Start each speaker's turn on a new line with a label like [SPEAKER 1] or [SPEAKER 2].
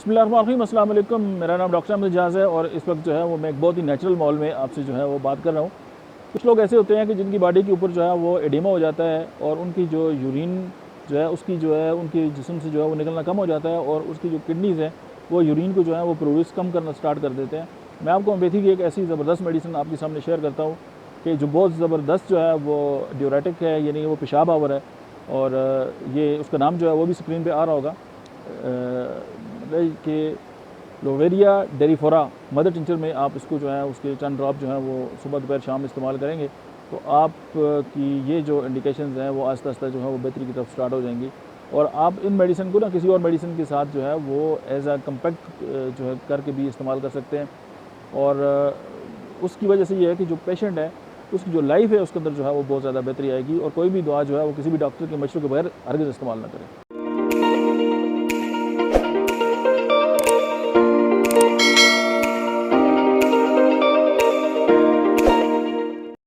[SPEAKER 1] बिस्मिल्लाहिर्रहमानिर्रहीम, अस्सलाम वालेकुम। मेरा नाम डॉक्टर अहमद एजाज़ है और इस वक्त जो है वो मैं एक बहुत ही नेचुरल माहौल में आपसे जो है वो बात कर रहा हूँ। कुछ लोग ऐसे होते हैं कि जिनकी बॉडी के ऊपर जो है वो एडिमा हो जाता है और उनकी जो यूरिन जो है उसकी जो है उनके जिस्म से जो है वो निकलना कम हो जाता है और उसकी जो किडनीज़ हैं वो यूरिन को जो है वो प्रोड्यूस कम करना स्टार्ट कर देते हैं। मैं आपको होम्योपैथी की एक ऐसी ज़बरदस्त मेडिसिन आपके सामने शेयर करता हूँ कि जो बहुत ज़बरदस्त जो है वो ड्यूरेटिक है, यानी वो पेशाब आवर है और ये उसका नाम जो है वो भी स्क्रीन पे आ रहा होगा कि लोवेरिया डेरीफोरा मदर टिंचर में आप इसको जो है उसके चंद ड्रॉप जो है वो सुबह दोपहर शाम इस्तेमाल करेंगे तो आप की ये जो इंडिकेशंस हैं वो आस्ता आस्ता जो है वो बेहतरी की तरफ स्टार्ट हो जाएंगी और आप इन मेडिसिन को ना किसी और मेडिसिन के साथ जो है वो एज अ कम्पैक्ट जो है करके भी इस्तेमाल कर सकते हैं और उसकी वजह से ये है कि जो पेशेंट है उसकी जो लाइफ है उसके अंदर जो है वो बहुत ज़्यादा बेहतरी आएगी और कोई भी दवा जो है वो किसी भी डॉक्टर के मशवरे के बगैर हरगिज़ इस्तेमाल ना करें।